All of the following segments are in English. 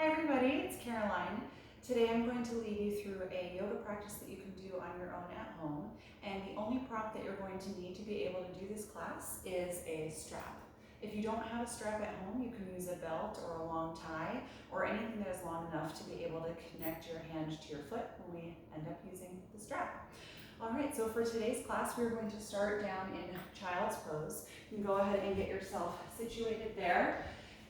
Hi everybody, it's Caroline. Today I'm going to lead you through a yoga practice that you can do on your own at home. And the only prop that you're going to need to be able to do this class is a strap. If you don't have a strap at home, you can use a belt or a long tie or anything that is long enough to be able to connect your hand to your foot when we end up using the strap. All right, so for today's class, we're going to start down in child's pose. You can go ahead and get yourself situated there.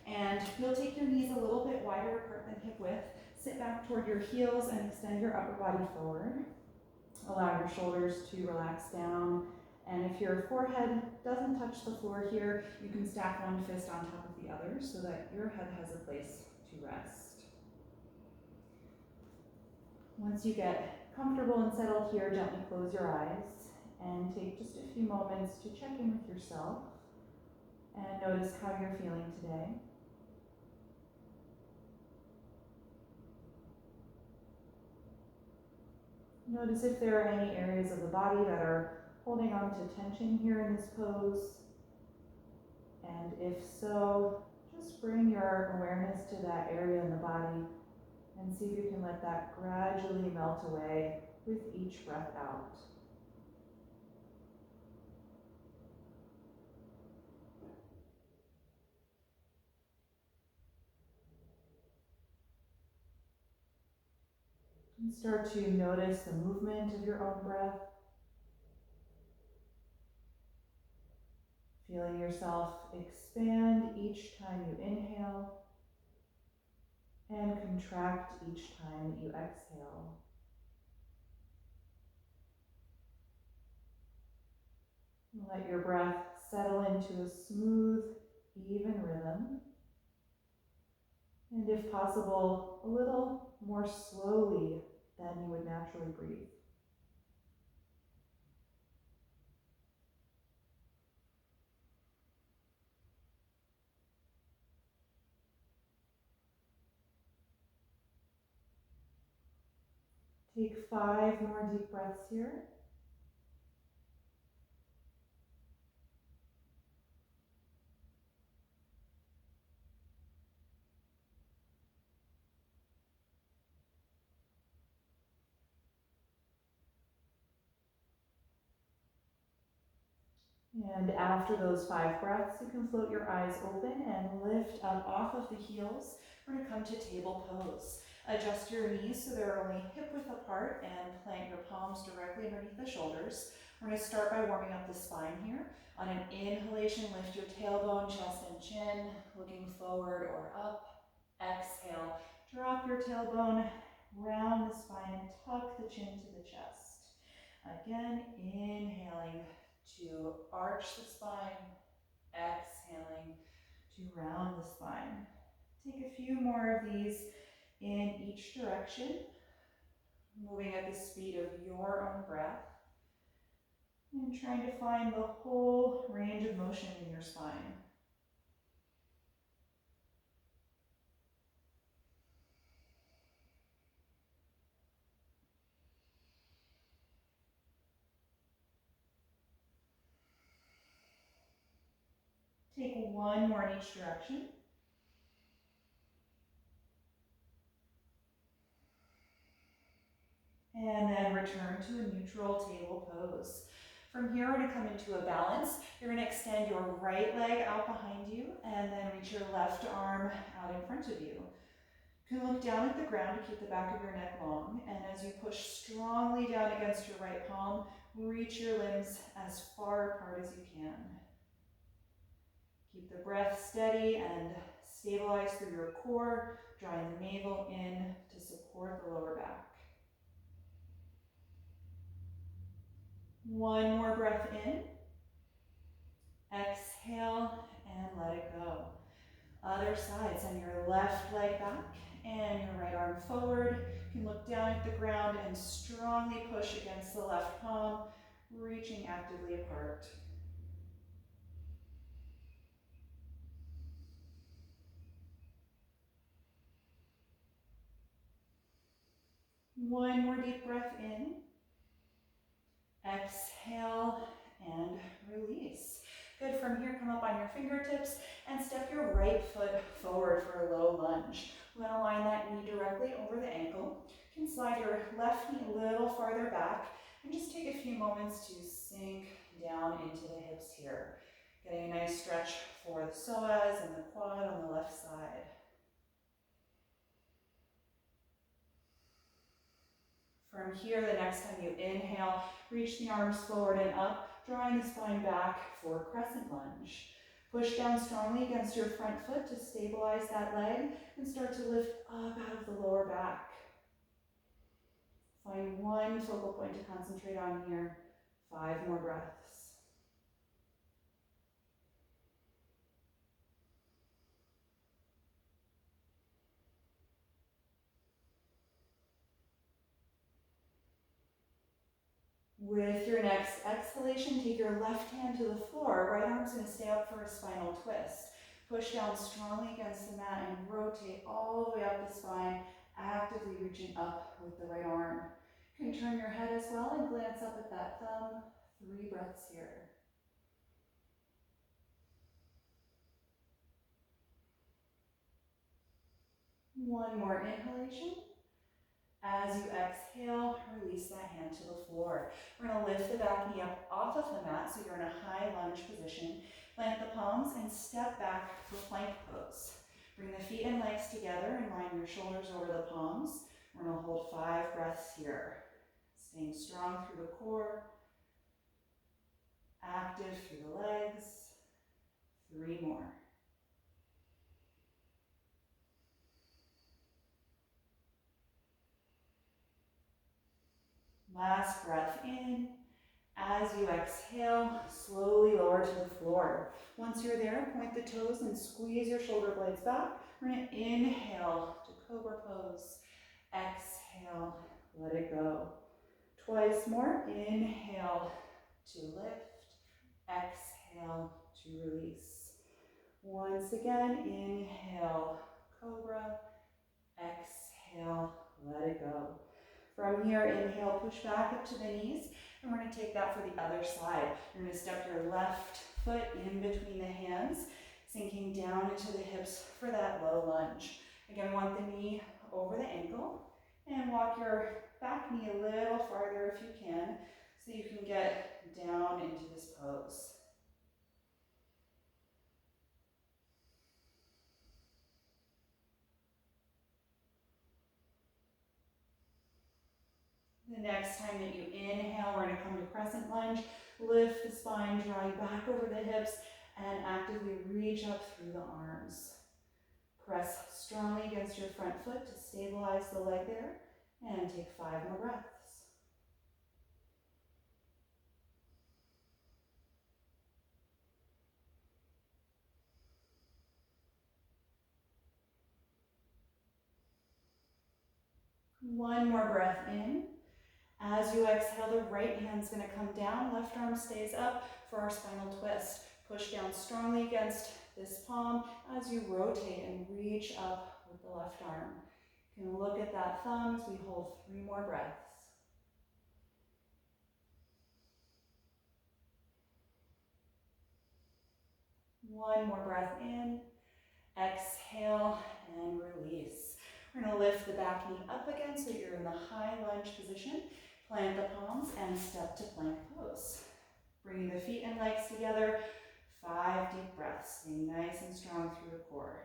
And you'll take your knees a little bit wider apart than hip width. Sit back toward your heels and extend your upper body forward. Allow your shoulders to relax down. And if your forehead doesn't touch the floor here, you can stack one fist on top of the other so that your head has a place to rest. Once you get comfortable and settled here, gently close your eyes and take just a few moments to check in with yourself and notice how you're feeling today. Notice if there are any areas of the body that are holding on to tension here in this pose. And if so, just bring your awareness to that area in the body and see if you can let that gradually melt away with each breath out. And start to notice the movement of your own breath. Feeling yourself expand each time you inhale and contract each time that you exhale. Let your breath settle into a smooth, even rhythm. And if possible, a little more slowly than you would naturally breathe. Take 5 more deep breaths here. And after those 5 breaths, you can float your eyes open and lift up off of the heels. We're going to come to table pose. Adjust your knees so they're only hip width apart and plant your palms directly underneath the shoulders. We're going to start by warming up the spine here. On an inhalation, lift your tailbone, chest and chin, looking forward or up. Exhale, drop your tailbone, round the spine, and tuck the chin to the chest. Again, inhaling to arch the spine, exhaling to round the spine. Take a few more of these in each direction, moving at the speed of your own breath, and trying to find the whole range of motion in your spine. Take one more in each direction. And then return to a neutral table pose. From here, we're going to come into a balance. You're going to extend your right leg out behind you and then reach your left arm out in front of you. You can look down at the ground to keep the back of your neck long, and as you push strongly down against your right palm, reach your limbs as far apart as you can. Keep the breath steady and stabilize through your core, drawing the navel in to support the lower back. One more breath in. Exhale and let it go. Other side, send your left leg back and your right arm forward. You can look down at the ground and strongly push against the left palm, reaching actively apart. One more deep breath in. Exhale and release. Good, from here, come up on your fingertips and step your right foot forward for a low lunge. We're gonna line that knee directly over the ankle. You can slide your left knee a little farther back and just take a few moments to sink down into the hips here. Getting a nice stretch for the psoas and the quad on the left side. From here, the next time you inhale, reach the arms forward and up, drawing the spine back for crescent lunge. Push down strongly against your front foot to stabilize that leg and start to lift up out of the lower back. Find one focal point to concentrate on here. 5 more breaths. With your next exhalation, take your left hand to the floor. Right arm's going to stay up for a spinal twist. Push down strongly against the mat and rotate all the way up the spine, actively reaching up with the right arm. You can turn your head as well and glance up at that thumb. 3 breaths here. One more inhalation. As you exhale, release that hand to the floor. We're going to lift the back knee up off of the mat so you're in a high lunge position. Plant the palms and step back for plank pose. Bring the feet and legs together and line your shoulders over the palms. We're going to hold 5 breaths here. Staying strong through the core, active through the legs. 3 more. Last breath in. As you exhale, slowly lower to the floor. Once you're there, point the toes and squeeze your shoulder blades back. We're going to inhale to cobra pose. Exhale, let it go. Twice more. Inhale to lift. Exhale to release. Once again, inhale, cobra. Exhale, let it go. From here, inhale, push back up to the knees, and we're going to take that for the other side. You're going to step your left foot in between the hands, sinking down into the hips for that low lunge. Again, want the knee over the ankle, and walk your back knee a little farther if you can, so you can get down into this pose. The next time that you inhale, we're going to come to crescent lunge. Lift the spine, draw you back over the hips, and actively reach up through the arms. Press strongly against your front foot to stabilize the leg there, and take 5 more breaths. One more breath in. As you exhale, the right hand's going to come down, left arm stays up for our spinal twist. Push down strongly against this palm as you rotate and reach up with the left arm. You can look at that thumb as we hold 3 more breaths. One more breath in, exhale, and release. We're going to lift the back knee up again so you're in the high lunge position. Plant the palms and step to plank pose. Bringing the feet and legs together, 5 deep breaths, staying nice and strong through the core.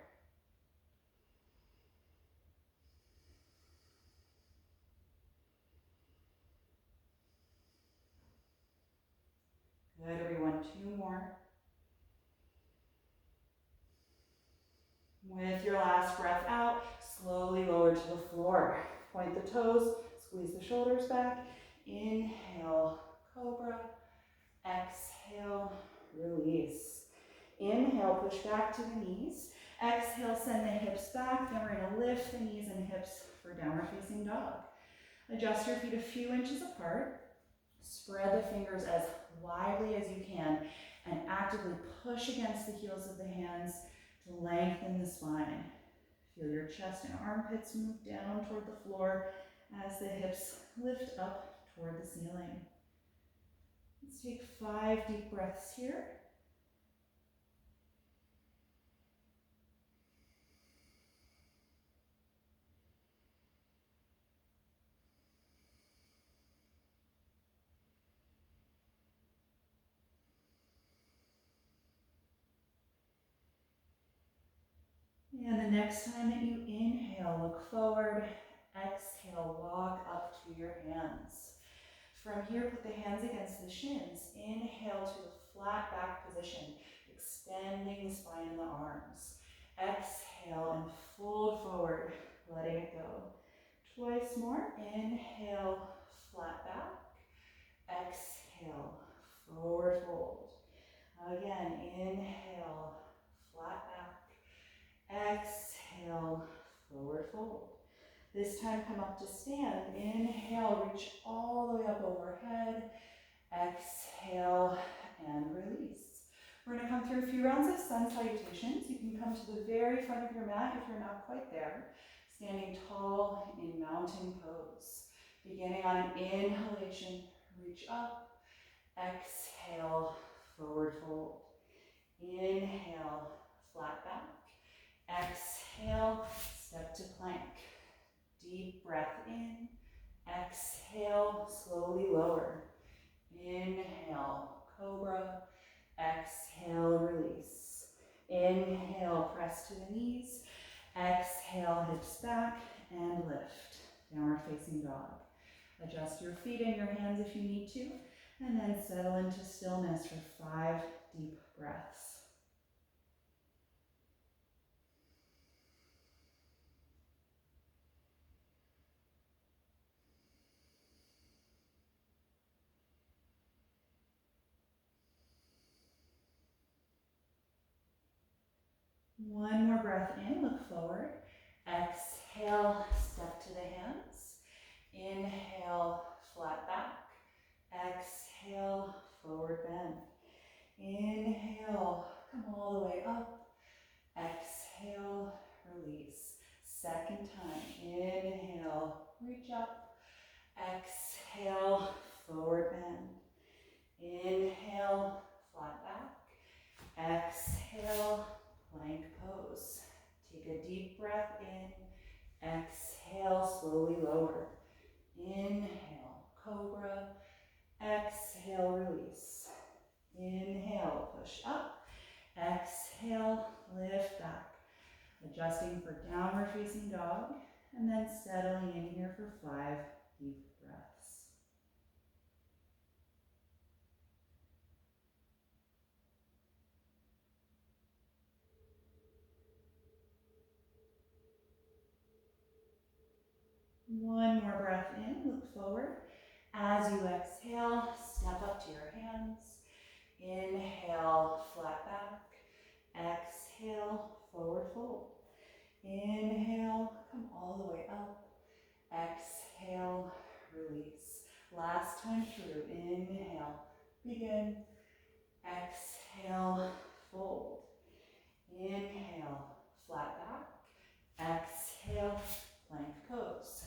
Good, everyone, 2 more. With your last breath out, slowly lower to the floor. Point the toes, squeeze the shoulders back. Inhale, cobra. Exhale, release. Inhale, push back to the knees. Exhale, send the hips back. Then we're going to lift the knees and hips for downward facing dog. Adjust your feet a few inches apart. Spread the fingers as widely as you can and actively push against the heels of the hands to lengthen the spine. Feel your chest and armpits move down toward the floor as the hips lift up toward the ceiling. Let's take 5 deep breaths here. And the next time that you inhale, look forward. Exhale, walk up to your hands. From here, put the hands against the shins. Inhale to the flat back position, extending the spine and the arms. Exhale and fold forward, letting it go. Twice more. Inhale, flat back. Exhale, forward fold. Again, inhale, flat back. Exhale, forward fold. This time, come up to stand. Inhale, reach all the way up overhead. Exhale and release. We're going to come through a few rounds of sun salutations. You can come to the very front of your mat if you're not quite there. Standing tall in mountain pose. Beginning on an inhalation, reach up. Exhale, forward fold. Inhale, flat back. Exhale, step to plank. Deep breath in. Exhale, slowly lower. Inhale, cobra. Exhale, release. Inhale, press to the knees. Exhale, hips back and lift. Downward facing dog. Adjust your feet and your hands if you need to, and then settle into stillness for 5 deep breaths. One more breath in, look forward. Exhale, step to the hands. Inhale, flat back. Exhale, forward bend. Inhale, come all the way up. Exhale, release. Second time, inhale, reach up. Exhale, forward bend. Inhale, flat back. Exhale, plank pose. Take a deep breath in. Exhale, slowly lower. Inhale, cobra. Exhale, release. Inhale, push up. Exhale, lift back. Adjusting for downward facing dog, and then settling in here for 5 deep breaths. One more breath in, look forward. As you exhale, step up to your hands. Inhale, flat back. Exhale, forward fold. Inhale, come all the way up. Exhale, release. Last time through, inhale, begin. Exhale, fold. Inhale, flat back. Exhale, plank pose.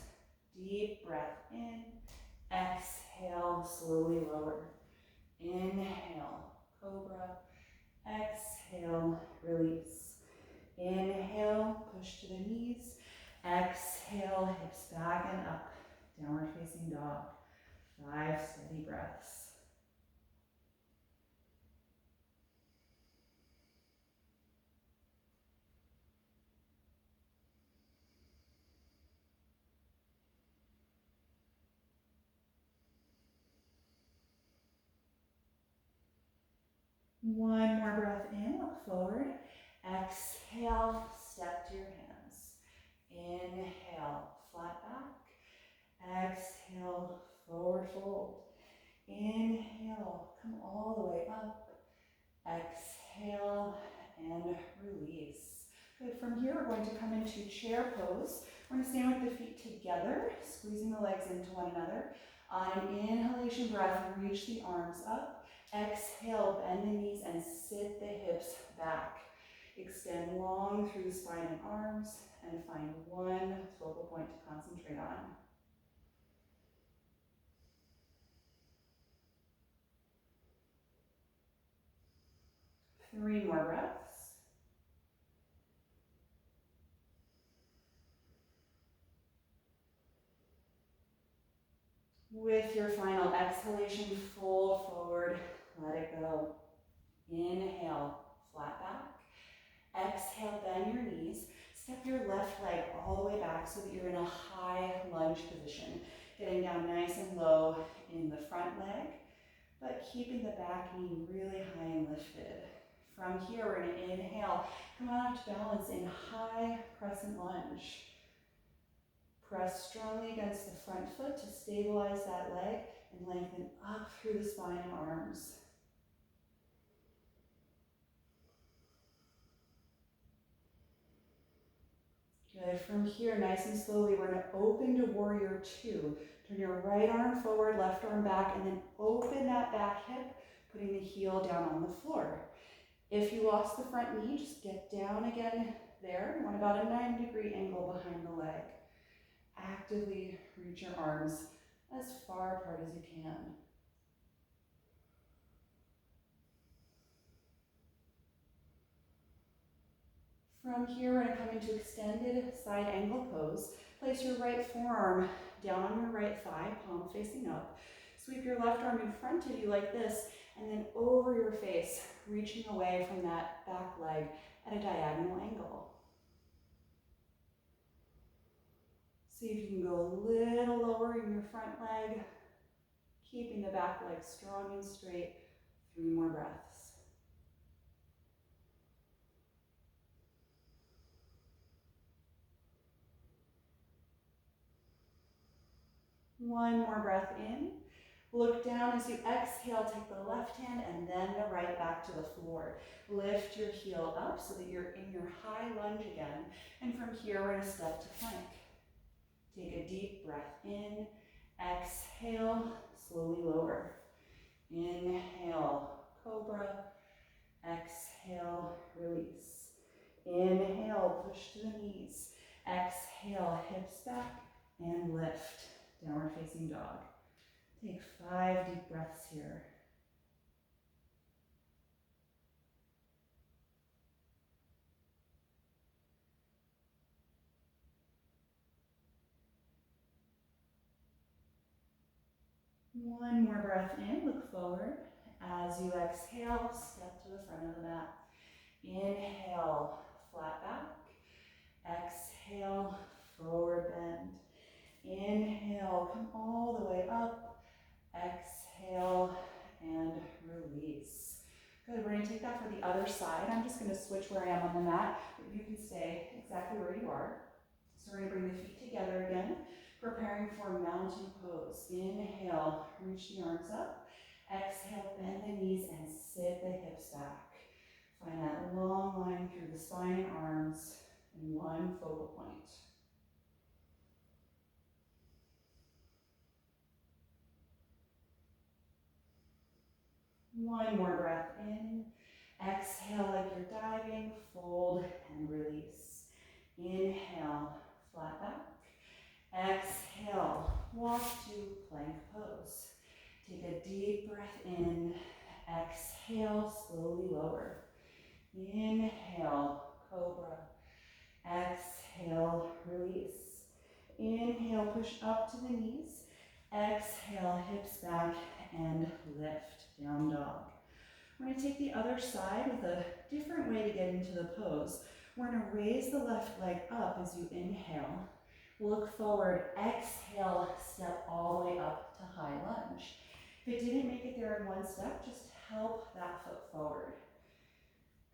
Deep breath in. Exhale, slowly lower. Inhale, cobra. Exhale, release. Inhale, push to the knees. Exhale, hips back and up. Downward facing dog. 5 steady breaths. One more breath in, look forward. Exhale, step to your hands. Inhale, flat back. Exhale, forward fold. Inhale, come all the way up. Exhale and release. Good, from here we're going to come into chair pose. We're going to stand with the feet together, squeezing the legs into one another. On an inhalation breath, reach the arms up. Exhale, bend the knees and sit the hips back. Extend long through the spine and arms and find one focal point to concentrate on. Three more breaths. With your final exhalation, fold forward, let it go. Inhale, flat back. Exhale, bend your knees. Step your left leg all the way back so that you're in a high lunge position, getting down nice and low in the front leg, but keeping the back knee really high and lifted. From here, we're going to inhale, come on up to balance in high crescent lunge. Press strongly against the front foot to stabilize that leg and lengthen up through the spine and arms. Good. From here, nice and slowly, we're going to open to warrior two. Turn your right arm forward, left arm back, and then open that back hip, putting the heel down on the floor. If you lost the front knee, just get down again there. You want about a 90-degree angle behind the leg. Actively reach your arms as far apart as you can. From here, we're going to come into extended side angle pose. Place your right forearm down on your right thigh, palm facing up. Sweep your left arm in front of you like this, and then over your face, reaching away from that back leg at a diagonal angle. See if you can go a little lower in your front leg, keeping the back leg strong and straight. 3 more breaths. One more breath in. Look down as you exhale, take the left hand and then the right back to the floor. Lift your heel up so that you're in your high lunge again. And from here, we're going to step to plank. Take a deep breath in. Exhale, slowly lower. Inhale, cobra. Exhale, release. Inhale, push to the knees. Exhale, hips back and lift. Downward facing dog. Take 5 deep breaths here. One more breath in, look forward. As you exhale, step to the front of the mat. Inhale, flat back. Exhale, forward bend. Inhale, come all the way up. Exhale, and release. Good, we're going to take that for the other side. I'm just going to switch where I am on the mat, but you can stay exactly where you are. So we're going to bring the feet together again, preparing for mountain pose. Inhale, reach the arms up. Exhale, bend the knees and sit the hips back. Find that long line through the spine and arms in one focal point. One more breath in. Exhale like you're diving, fold and release. Inhale, flat back. Exhale, walk to plank pose. Take a deep breath in. Exhale, slowly lower. Inhale, cobra. Exhale, release. Inhale, push up to the knees. Exhale, hips back and lift, down dog. We're going to take the other side with a different way to get into the pose. We're going to raise the left leg up as you inhale. Look forward, exhale, step all the way up to high lunge. If it didn't make it there in one step, just help that foot forward.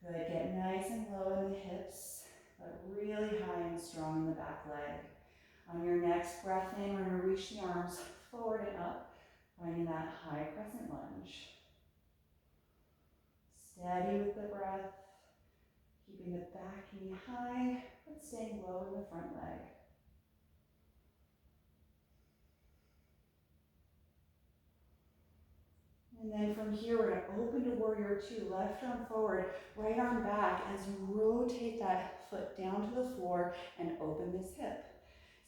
Good, get nice and low in the hips, but really high and strong in the back leg. On your next breath in, we're going to reach the arms forward and up, finding that high crescent lunge. Steady with the breath, keeping the back knee high, but staying low in the front leg. And then from here, we're going to open to warrior two, left arm forward, right arm back as you rotate that foot down to the floor and open this hip.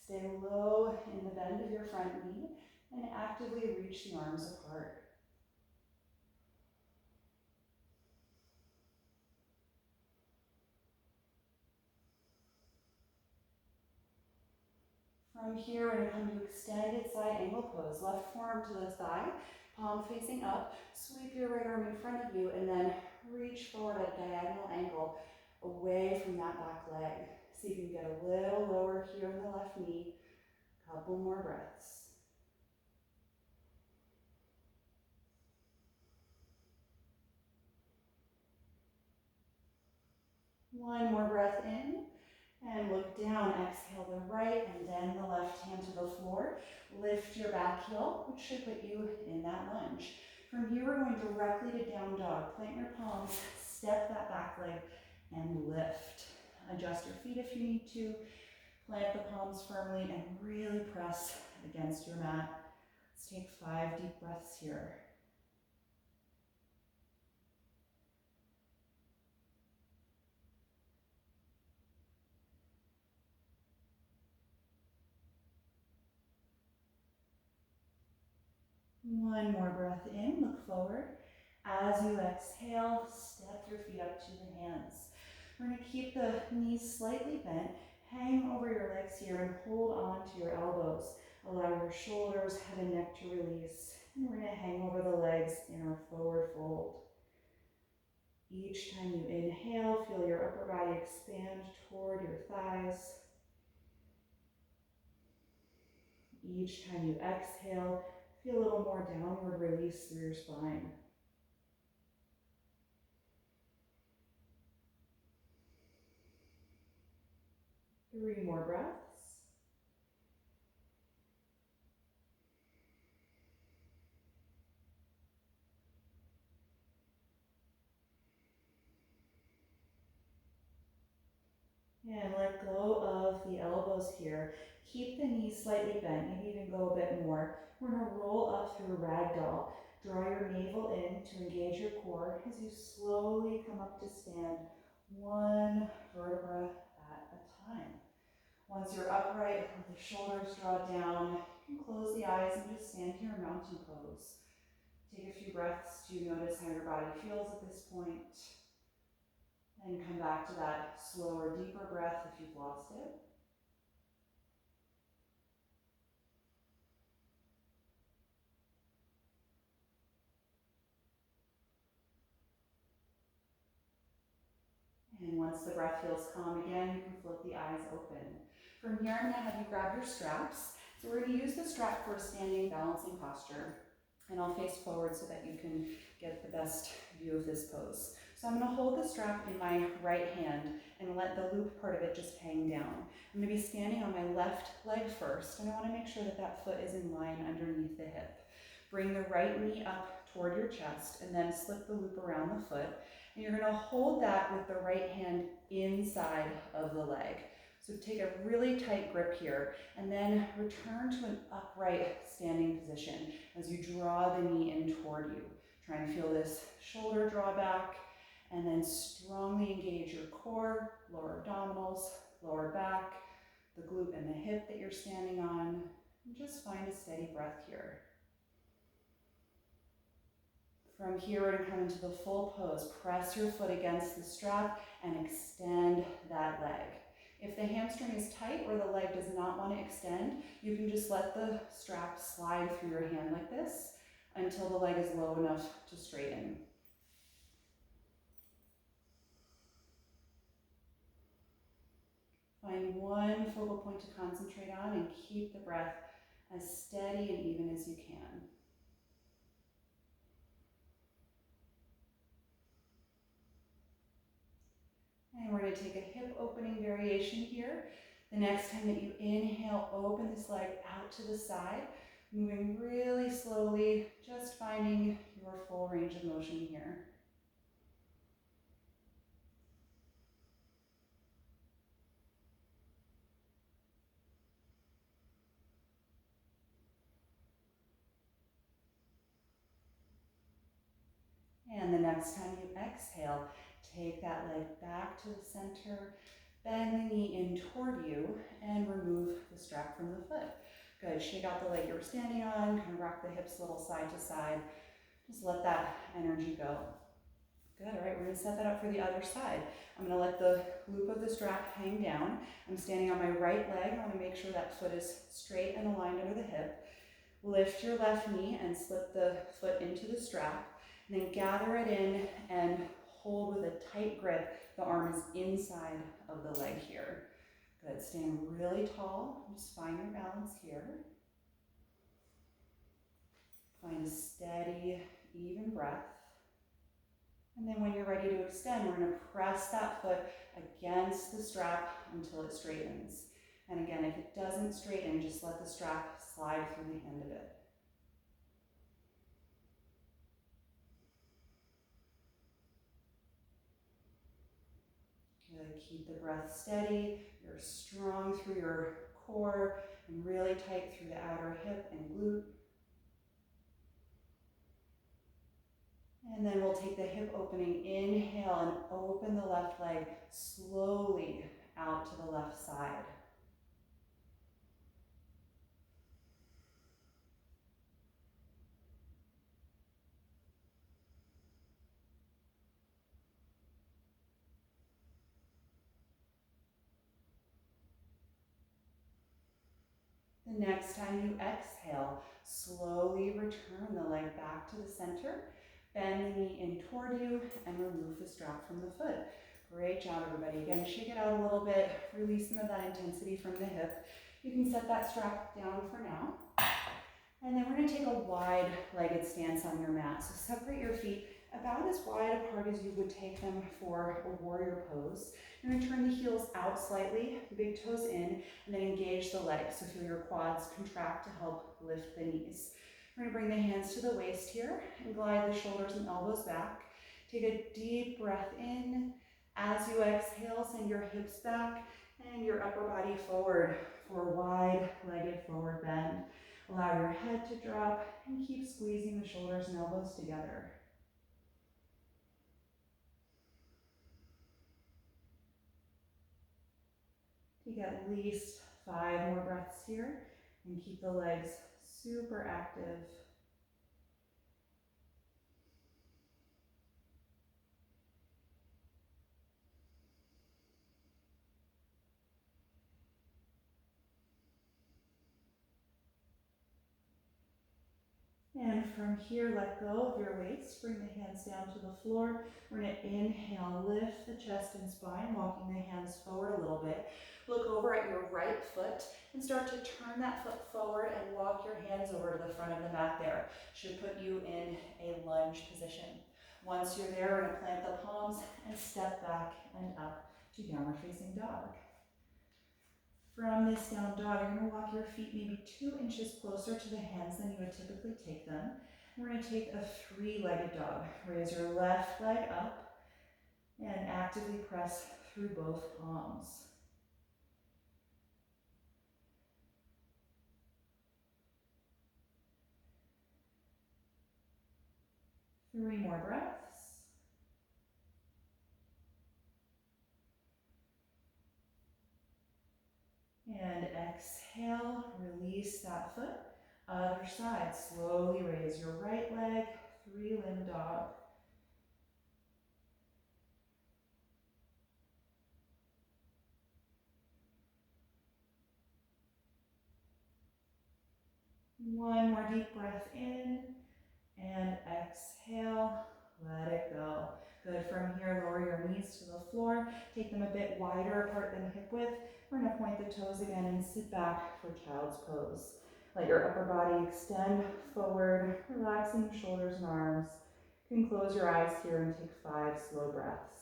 Stay low in the bend of your front knee and actively reach the arms apart. From here, we're going to come to extended side angle pose. Left forearm to the thigh, palm facing up. Sweep your right arm in front of you and then reach forward at a diagonal angle away from that back leg. See if you can get a little lower here in the left knee. Couple more breaths. One more breath in. And look down, exhale the right and then the left hand to the floor. Lift your back heel, which should put you in that lunge. From here, we're going directly to down dog. Plant your palms, step that back leg, and lift. Adjust your feet if you need to. Plant the palms firmly and really press against your mat. Let's take 5 deep breaths here. One more breath in, look forward. As you exhale, step your feet up to the hands. We're going to keep the knees slightly bent, hang over your legs here and hold on to your elbows. Allow your shoulders, head and neck to release. And we're going to hang over the legs in our forward fold. Each time you inhale, feel your upper body expand toward your thighs. Each time you exhale, feel a little more downward release through your spine. Three more breaths. And let go of the elbows here. Keep the knees slightly bent, maybe even go a bit more. We're going to roll up through ragdoll. Draw your navel in to engage your core as you slowly come up to stand, one vertebra at a time. Once you're upright, let the shoulders draw down. You can close the eyes and just stand here in mountain pose. Take a few breaths to notice how your body feels at this point. And come back to that slower, deeper breath if you've lost it. And once the breath feels calm again, you can float the eyes open. From here, I'm going to have you grab your straps. So we're going to use the strap for a standing balancing posture. And I'll face forward so that you can get the best view of this pose. So I'm going to hold the strap in my right hand and let the loop part of it just hang down. I'm going to be standing on my left leg first, and I want to make sure that that foot is in line underneath the hip. Bring the right knee up toward your chest and then slip the loop around the foot. And you're going to hold that with the right hand inside of the leg. So take a really tight grip here and then return to an upright standing position as you draw the knee in toward you. Try and feel this shoulder draw back and then strongly engage your core, lower abdominals, lower back, the glute and the hip that you're standing on. And just find a steady breath here. From here, we're going to come into the full pose. Press your foot against the strap and extend that leg. If the hamstring is tight or the leg does not want to extend, you can just let the strap slide through your hand like this until the leg is low enough to straighten. Find one focal point to concentrate on and keep the breath as steady and even as you can. And we're going to take a hip opening variation here. The next time that you inhale, open this leg out to the side, moving really slowly, just finding your full range of motion here. And the next time you exhale, take that leg back to the center, bend the knee in toward you, and remove the strap from the foot. Good, shake out the leg you were standing on, kind of rock the hips a little side to side. Just let that energy go. Good, all right, we're gonna set that up for the other side. I'm gonna let the loop of the strap hang down. I'm standing on my right leg. I wanna make sure that foot is straight and aligned under the hip. Lift your left knee and slip the foot into the strap. And then gather it in and hold with a tight grip. The arm is inside of the leg here. Good, stand really tall. Just find your balance here. Find a steady, even breath. And then when you're ready to extend, we're going to press that foot against the strap until it straightens. And again, if it doesn't straighten, just let the strap slide through the end of it. Good, keep the breath steady. You're strong through your core and really tight through the outer hip and glute. And then we'll take the hip opening, inhale, and open the left leg slowly out to the left side. The next time you exhale, slowly return the leg back to the center. Bend the knee in toward you and remove the strap from the foot. Great job, everybody. Again, shake it out a little bit. Release some of that intensity from the hip. You can set that strap down for now. And then we're going to take a wide-legged stance on your mat. So separate your feet about as wide apart as you would take them for a warrior pose. You're going to turn the heels out slightly, big toes in, and then engage the legs. So feel your quads contract to help lift the knees. We're going to bring the hands to the waist here and glide the shoulders and elbows back. Take a deep breath in. As you exhale, send your hips back and your upper body forward for a wide-legged forward bend. Allow your head to drop and keep squeezing the shoulders and elbows together. Take at least 5 more breaths here and keep the legs super active. And from here, let go of your waist. Bring the hands down to the floor. We're going to inhale, lift the chest and spine, walking the hands forward a little bit. Look over at your right foot and start to turn that foot forward and walk your hands over to the front of the mat there. Should put you in a lunge position. Once you're there, we're going to plant the palms and step back and up to downward facing dog. From this down dog, you're going to walk your feet maybe 2 inches closer to the hands than you would typically take them. We're going to take a 3-legged dog. Raise your left leg up and actively press through both palms. Three more breaths. And exhale, release that foot. Other side, slowly raise your right leg, 3-limb dog. One more deep breath in and exhale, let it go. Good, from here, lower your knees to the floor. Take them a bit wider apart than hip width. We're gonna point the toes again and sit back for child's pose. Let your upper body extend forward, relaxing the shoulders and arms. You can close your eyes here and take 5 slow breaths.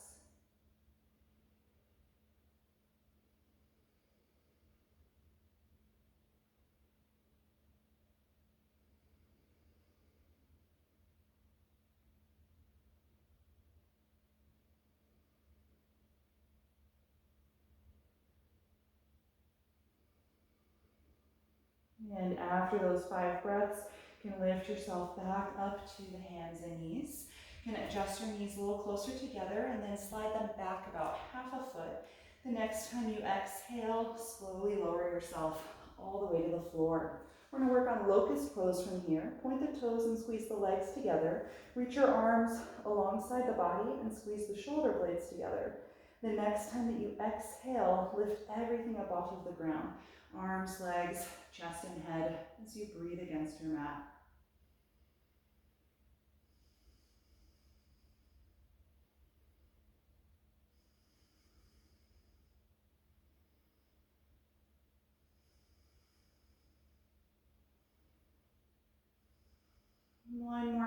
And after those 5 breaths, you can lift yourself back up to the hands and knees. You can adjust your knees a little closer together and then slide them back about half a foot. The next time you exhale, slowly lower yourself all the way to the floor. We're going to work on locust pose from here. Point the toes and squeeze the legs together. Reach your arms alongside the body and squeeze the shoulder blades together. The next time that you exhale, lift everything up off of the ground. Arms, legs, chest and head as you breathe against your mat.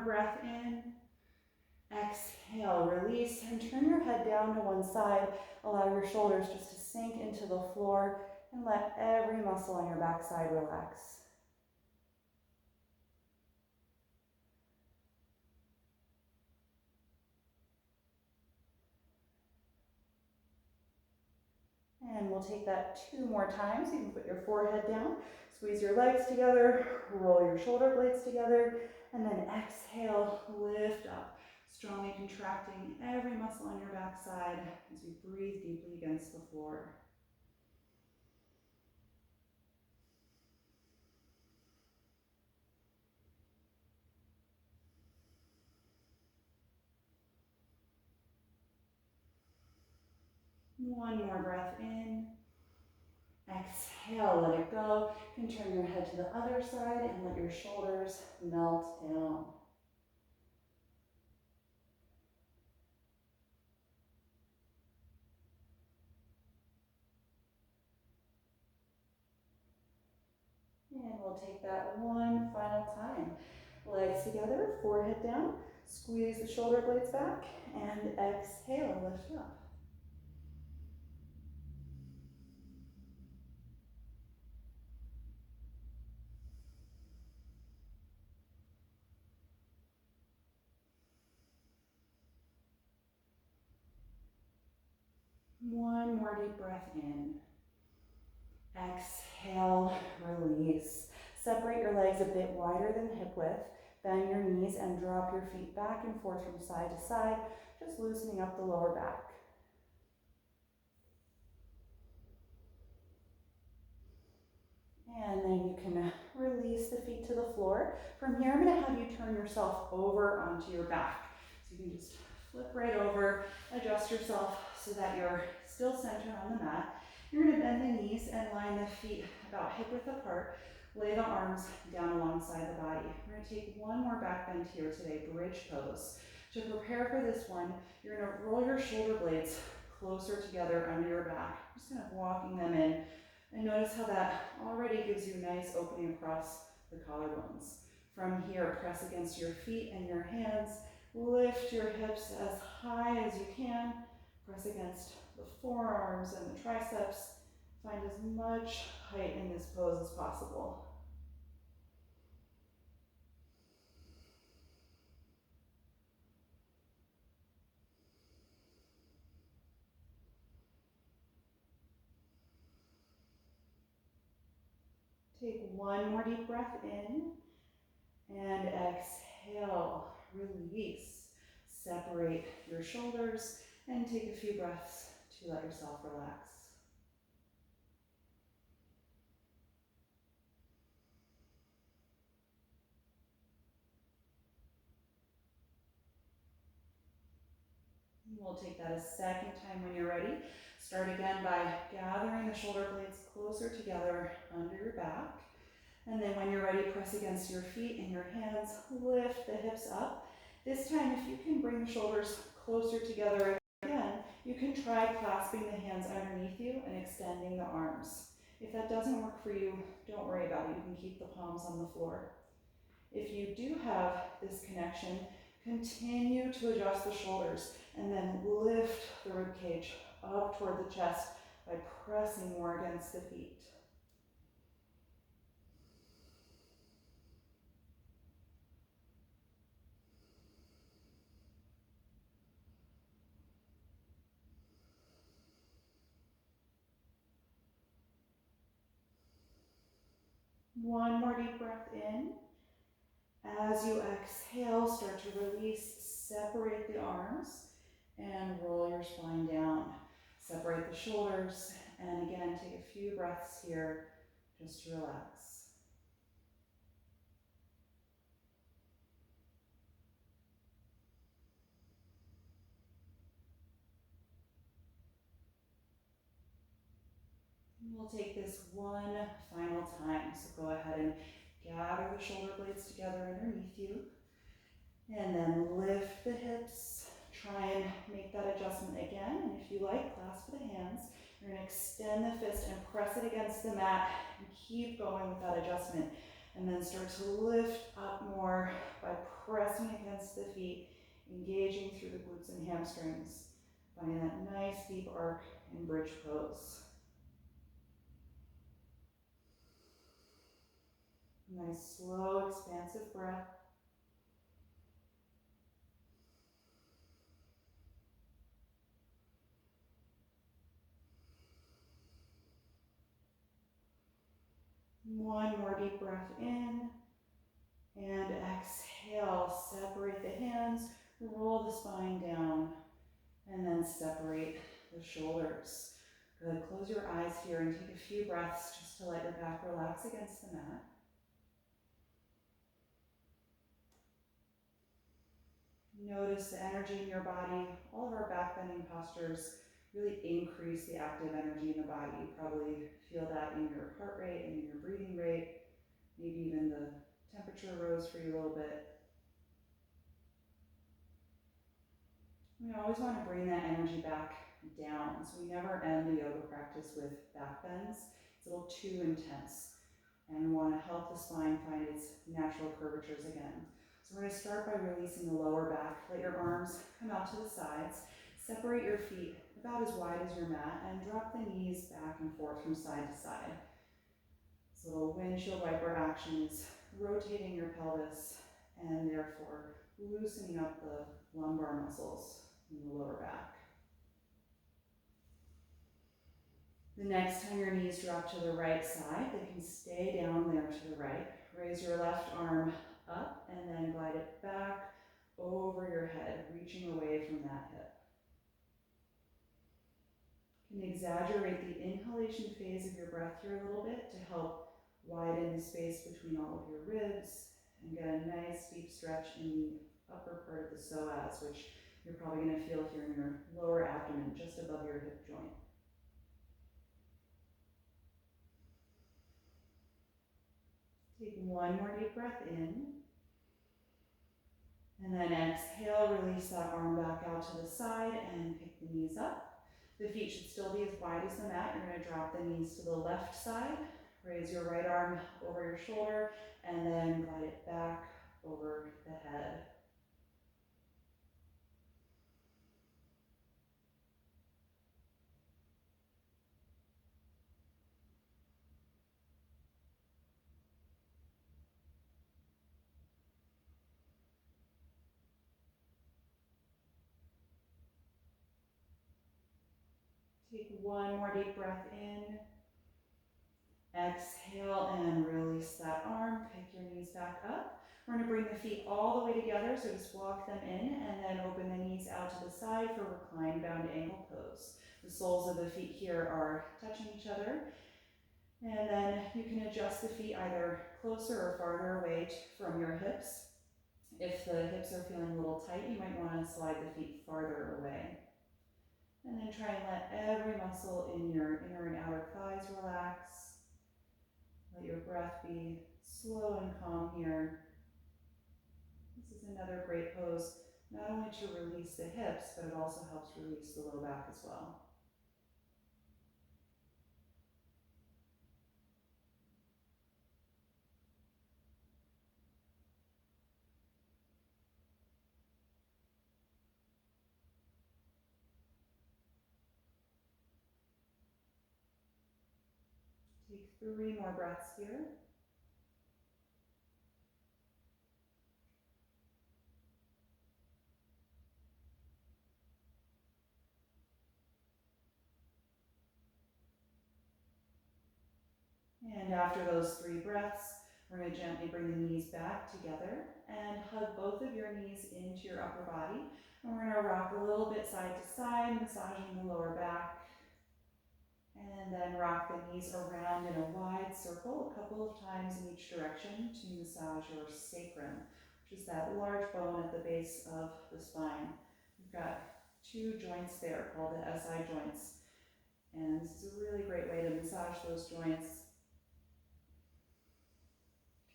more breath in. Exhale, release, and turn your head down to one side. Allow your shoulders just to sink into the floor and let every muscle on your backside relax. And we'll take that 2 more times. You can put your forehead down, squeeze your legs together, roll your shoulder blades together, and then exhale, lift up, strongly contracting every muscle on your backside as you breathe deeply against the floor. One more breath in. Exhale, let it go. You can turn your head to the other side and let your shoulders melt down. And we'll take that one final time. Legs together, forehead down, squeeze the shoulder blades back, and exhale, lift up. One more deep breath in. Exhale, release. Separate your legs a bit wider than hip width. Bend your knees and drop your feet back and forth from side to side, just loosening up the lower back. And then you can release the feet to the floor. From here, I'm going to have you turn yourself over onto your back. So you can just flip right over, adjust yourself so that you're still centered on the mat. You're going to bend the knees and line the feet about hip width apart. Lay the arms down alongside the body. We're going to take one more back bend here today, bridge pose. To prepare for this one, you're going to roll your shoulder blades closer together under your back. Just kind of walking them in. And notice how that already gives you a nice opening across the collarbones. From here, press against your feet and your hands. Lift your hips as high as you can. Press against the forearms and the triceps. Find as much height in this pose as possible. Take one more deep breath in and exhale, release. Separate your shoulders and take a few breaths to let yourself relax. We'll take that a second time when you're ready. Start again by gathering the shoulder blades closer together under your back. And then when you're ready, press against your feet and your hands. Lift the hips up. This time, if you can bring the shoulders closer together again, you can try clasping the hands underneath you and extending the arms. If that doesn't work for you, don't worry about it. You can keep the palms on the floor. If you do have this connection, continue to adjust the shoulders and then lift the rib cage up toward the chest by pressing more against the feet. One more deep breath in. As you exhale, start to release, separate the arms, and roll your spine down. Separate the shoulders, and again, take a few breaths here just to relax. We'll take this one final time, so go ahead and gather the shoulder blades together underneath you, and then lift the hips. Try and make that adjustment again, and if you like, clasp the hands. You're going to extend the fist and press it against the mat and keep going with that adjustment. And then start to lift up more by pressing against the feet, engaging through the glutes and hamstrings. Find that nice deep arc in bridge pose. Nice, slow, expansive breath. One more deep breath in. And exhale, separate the hands, roll the spine down, and then separate the shoulders. Good, close your eyes here and take a few breaths just to let your back relax against the mat. Notice the energy in your body. All of our back bending postures really increase the active energy in the body. You probably feel that in your heart rate and in your breathing rate. Maybe even the temperature rose for you a little bit. We always want to bring that energy back down. So we never end the yoga practice with back bends. It's a little too intense. And we want to help the spine find its natural curvatures again. So we're going to start by releasing the lower back. Let your arms come out to the sides. Separate your feet about as wide as your mat and drop the knees back and forth from side to side. This little windshield wiper action is rotating your pelvis and therefore loosening up the lumbar muscles in the lower back. The next time your knees drop to the right side, they can stay down there to the right. Raise your left arm up and then glide it back over your head, reaching away from that hip. You can exaggerate the inhalation phase of your breath here a little bit to help widen the space between all of your ribs and get a nice deep stretch in the upper part of the psoas, which you're probably going to feel here in your lower abdomen, just above your hip joint. Take one more deep breath in. And then exhale, release that arm back out to the side and pick the knees up. The feet should still be as wide as the mat. You're going to drop the knees to the left side. Raise your right arm over your shoulder and then glide it back over the head. Take one more deep breath in. Exhale and release that arm. Pick your knees back up. We're going to bring the feet all the way together, so just walk them in and then open the knees out to the side for reclined bound angle pose. The soles of the feet here are touching each other. And then you can adjust the feet either closer or farther away from your hips. If the hips are feeling a little tight, you might want to slide the feet farther away. And then try and let every muscle in your inner and outer thighs relax. Let your breath be slow and calm here. This is another great pose, not only to release the hips, but it also helps release the low back as well. Take 3 more breaths here. And after those 3 breaths, we're going to gently bring the knees back together and hug both of your knees into your upper body. And we're going to rock a little bit side to side, massaging the lower back. And then rock the knees around in a wide circle a couple of times in each direction to massage your sacrum, which is that large bone at the base of the spine. We've got 2 joints there called the SI joints. And this is a really great way to massage those joints.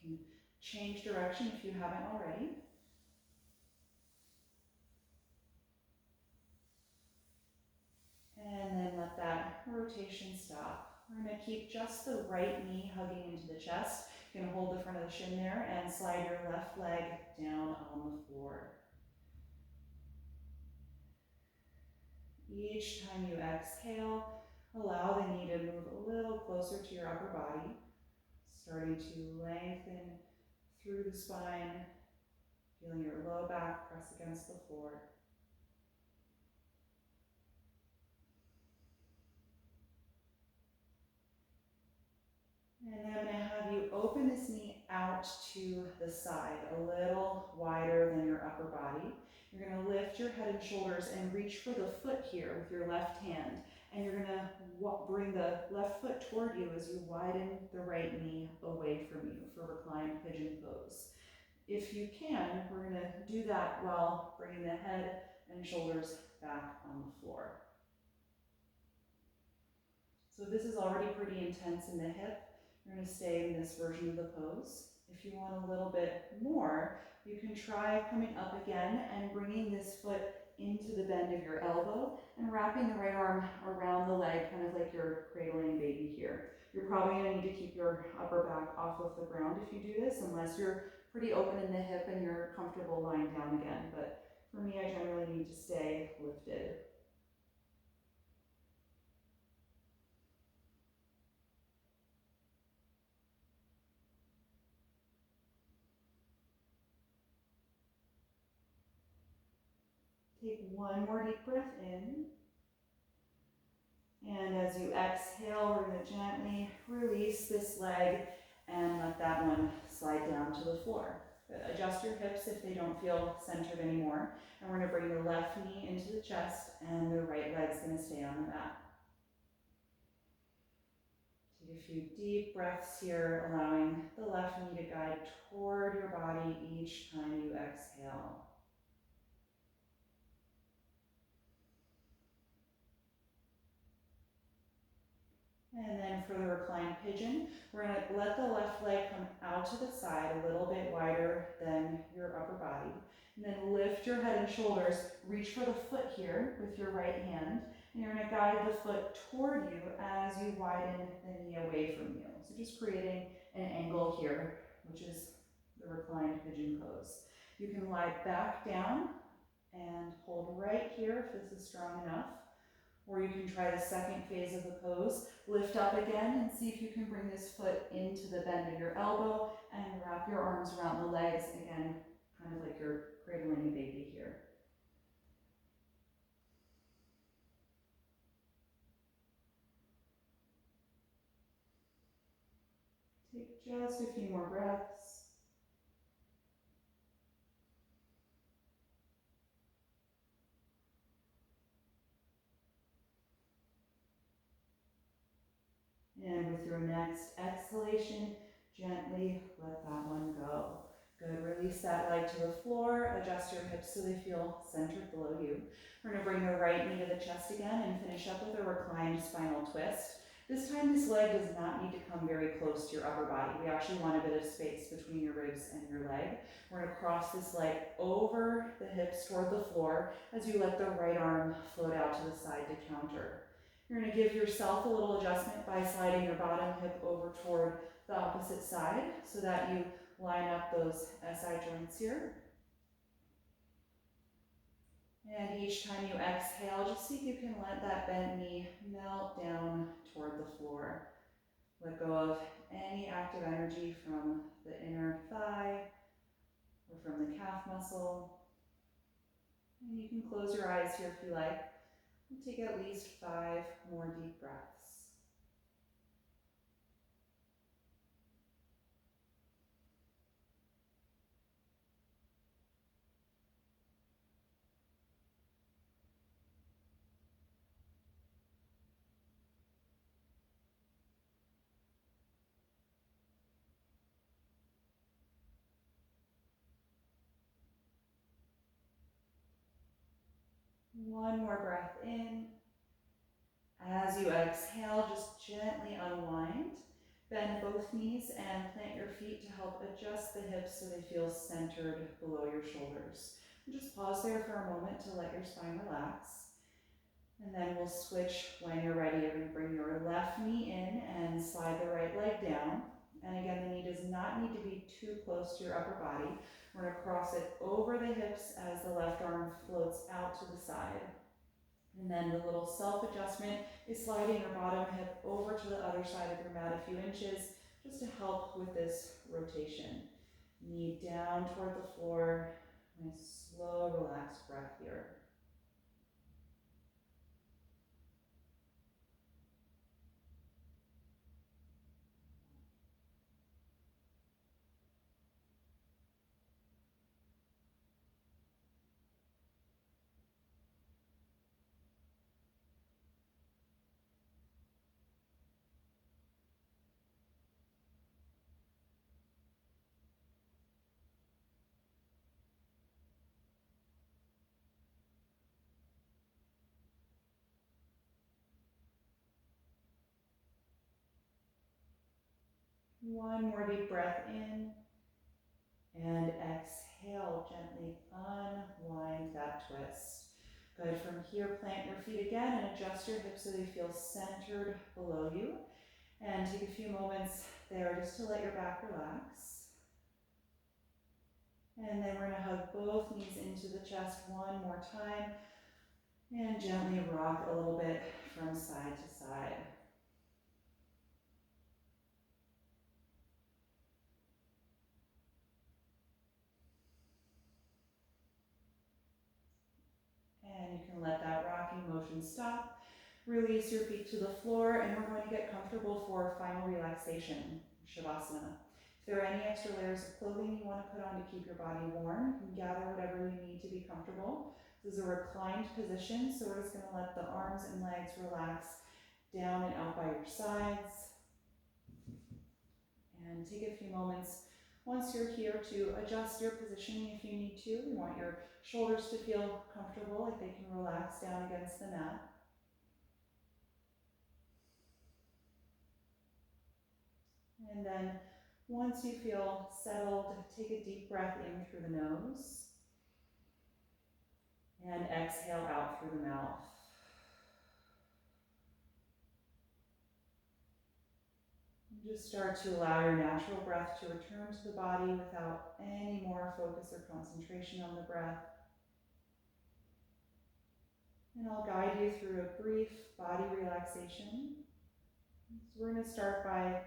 You can change direction if you haven't already. And then let that rotation stop. We're going to keep just the right knee hugging into the chest. You're gonna hold the front of the shin there and slide your left leg down on the floor. Each time you exhale, allow the knee to move a little closer to your upper body, starting to lengthen through the spine, feeling your low back press against the floor. And then I'm going to have you open this knee out to the side, a little wider than your upper body. You're going to lift your head and shoulders and reach for the foot here with your left hand. And you're going to bring the left foot toward you as you widen the right knee away from you for reclined pigeon pose. If you can, we're going to do that while bringing the head and shoulders back on the floor. So this is already pretty intense in the hip. You're going to stay in this version of the pose. If you want a little bit more, you can try coming up again and bringing this foot into the bend of your elbow and wrapping the right arm around the leg, kind of like you're cradling baby here. You're probably going to need to keep your upper back off of the ground if you do this, unless you're pretty open in the hip and you're comfortable lying down again. But for me, I generally need to stay lifted. Take one more deep breath in. And as you exhale, we're going to gently release this leg and let that one slide down to the floor. Adjust your hips if they don't feel centered anymore. And we're going to bring the left knee into the chest and the right leg's going to stay on the mat. Take a few deep breaths here, allowing the left knee to guide toward your body each time you exhale. And then for the reclined pigeon, we're going to let the left leg come out to the side a little bit wider than your upper body. And then lift your head and shoulders, reach for the foot here with your right hand, and you're going to guide the foot toward you as you widen the knee away from you. So just creating an angle here, which is the reclined pigeon pose. You can lie back down and hold right here if this is strong enough. Or you can try the second phase of the pose. Lift up again and see if you can bring this foot into the bend of your elbow and wrap your arms around the legs, again, kind of like you're cradling a baby here. Take just a few more breaths. And with your next exhalation, gently let that one go. Good, release that leg to the floor, adjust your hips so they feel centered below you. We're going to bring the right knee to the chest again and finish up with a reclined spinal twist. This time this leg does not need to come very close to your upper body. We actually want a bit of space between your ribs and your leg. We're going to cross this leg over the hips toward the floor as you let the right arm float out to the side to counter. You're going to give yourself a little adjustment by sliding your bottom hip over toward the opposite side so that you line up those SI joints here. And each time you exhale, just see if you can let that bent knee melt down toward the floor. Let go of any active energy from the inner thigh or from the calf muscle. And you can close your eyes here if you like. And take at least 5 more deep breaths. One more breath in. As you exhale, just gently unwind. Bend both knees and plant your feet to help adjust the hips so they feel centered below your shoulders. And just pause there for a moment to let your spine relax. And then we'll switch when you're ready. You're going to bring your left knee in and slide the right leg down. And again, the knee does not need to be too close to your upper body. We're going to cross it over the hips as the left arm floats out to the side. And then the little self-adjustment is sliding your bottom hip over to the other side of your mat a few inches, just to help with this rotation. Knee down toward the floor. Nice, slow, relaxed breath here. One more deep breath in, and exhale, gently unwind that twist. Good, from here, plant your feet again and adjust your hips so they feel centered below you. And take a few moments there just to let your back relax. And then we're gonna hug both knees into the chest one more time and gently rock a little bit from side to side. And you can let that rocking motion stop. Release your feet to the floor, and we're going to get comfortable for final relaxation, Shavasana. If there are any extra layers of clothing you want to put on to keep your body warm, you can gather whatever you need to be comfortable. This is a reclined position, so we're just going to let the arms and legs relax down and out by your sides. And take a few moments once you're here to adjust your positioning if you need to. You want your shoulders to feel comfortable, like they can relax down against the mat. And then once you feel settled, take a deep breath in through the nose and exhale out through the mouth. And just start to allow your natural breath to return to the body without any more focus or concentration on the breath. And I'll guide you through a brief body relaxation. So we're going to start by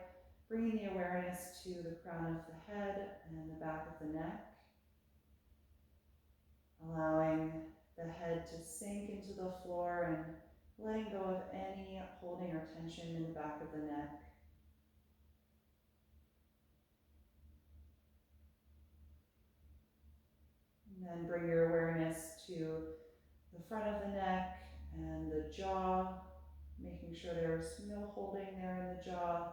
bringing the awareness to the crown of the head and the back of the neck, allowing the head to sink into the floor and letting go of any holding or tension in the back of the neck. And then bring your awareness to the front of the neck and the jaw, making sure there's no holding there in the jaw,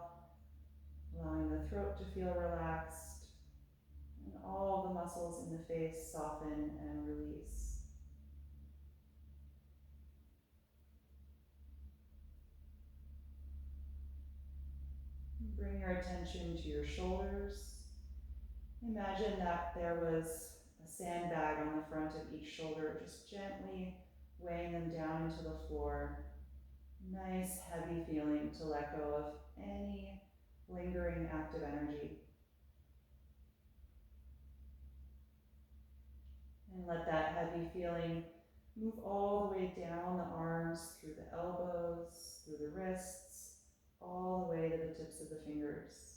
allowing the throat to feel relaxed, and all the muscles in the face soften and release. Bring your attention to your shoulders. Imagine that there was a sandbag on the front of each shoulder, just gently weighing them down into the floor. Nice, heavy feeling to let go of any lingering active energy. And let that heavy feeling move all the way down the arms, through the elbows, through the wrists, all the way to the tips of the fingers.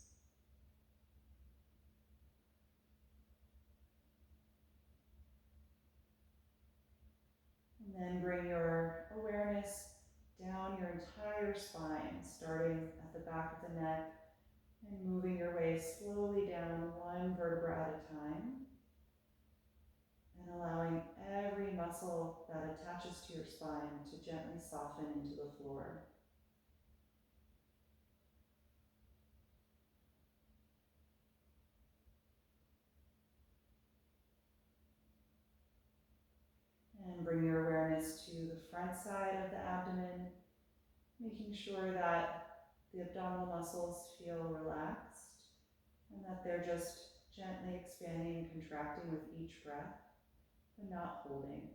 And then bring your awareness down your entire spine, starting at the back of the neck and moving your way slowly down one vertebra at a time, and allowing every muscle that attaches to your spine to gently soften into the floor. And bring your awareness to the front side of the abdomen, making sure that the abdominal muscles feel relaxed and that they're just gently expanding and contracting with each breath, but not holding.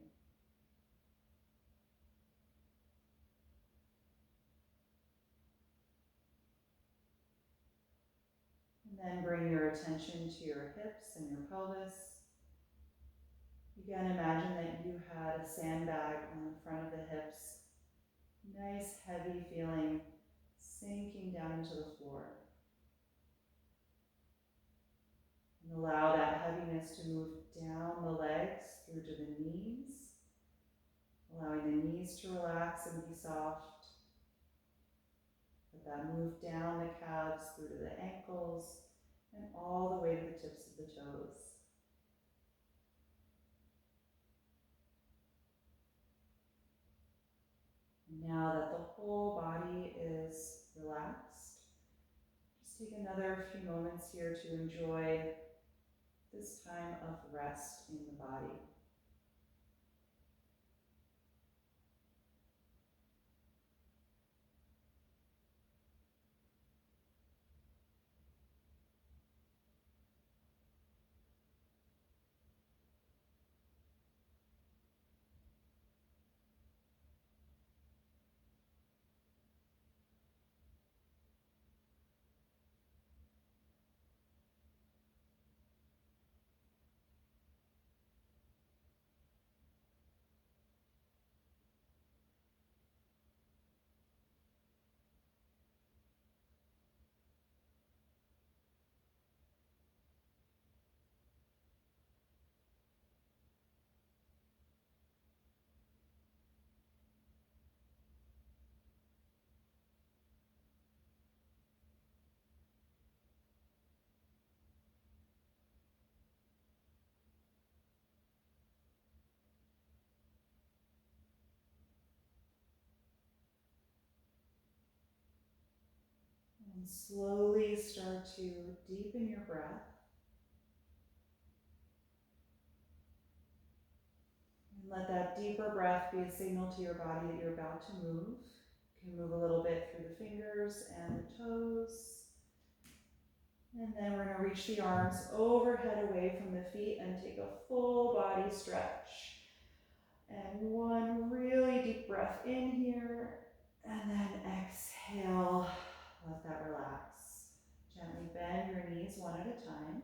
And Then bring your attention to your hips and your pelvis. Again, imagine that you had a sandbag on the front of the hips. Nice heavy feeling sinking down into the floor. And allow that heaviness to move down the legs through to the knees. Allowing the knees to relax and be soft. Let that move down the calves through to the ankles and all the way to the tips of the toes. Now that the whole body is relaxed, just take another few moments here to enjoy this time of rest in the body. And slowly start to deepen your breath. And let that deeper breath be a signal to your body that you're about to move. You can move a little bit through the fingers and the toes. And then we're going to reach the arms overhead away from the feet and take a full body stretch. And one really deep breath in here. And then exhale. Let that relax. Gently bend your knees one at a time.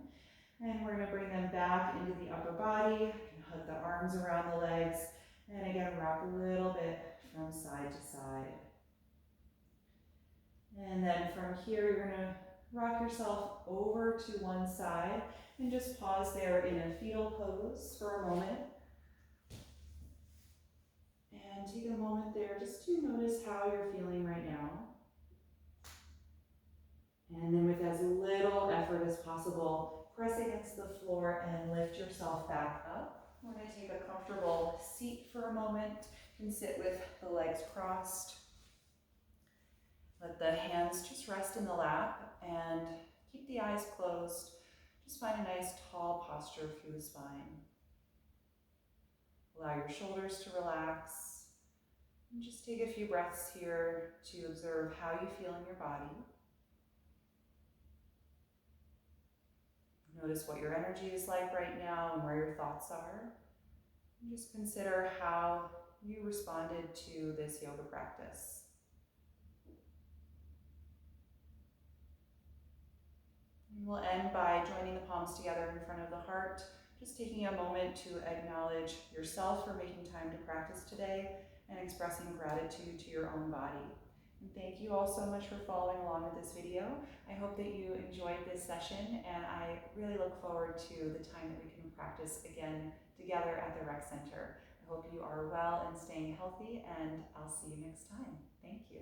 And we're going to bring them back into the upper body. You can hug the arms around the legs. And again, rock a little bit from side to side. And then from here, you're going to rock yourself over to one side and just pause there in a fetal pose for a moment. And take a moment there just to notice how you're feeling right now. And then with as little effort as possible, press against the floor and lift yourself back up. We're going to take a comfortable seat for a moment. You can sit with the legs crossed. Let the hands just rest in the lap and keep the eyes closed. Just find a nice tall posture through the spine. Allow your shoulders to relax. And just take a few breaths here to observe how you feel in your body. Notice what your energy is like right now and where your thoughts are. And just consider how you responded to this yoga practice. And we'll end by joining the palms together in front of the heart, just taking a moment to acknowledge yourself for making time to practice today and expressing gratitude to your own body. And thank you all so much for following along with this video. I hope that you enjoyed this session, and I really look forward to the time that we can practice again together at the Rec Center. I hope you are well and staying healthy, and I'll see you next time. Thank you.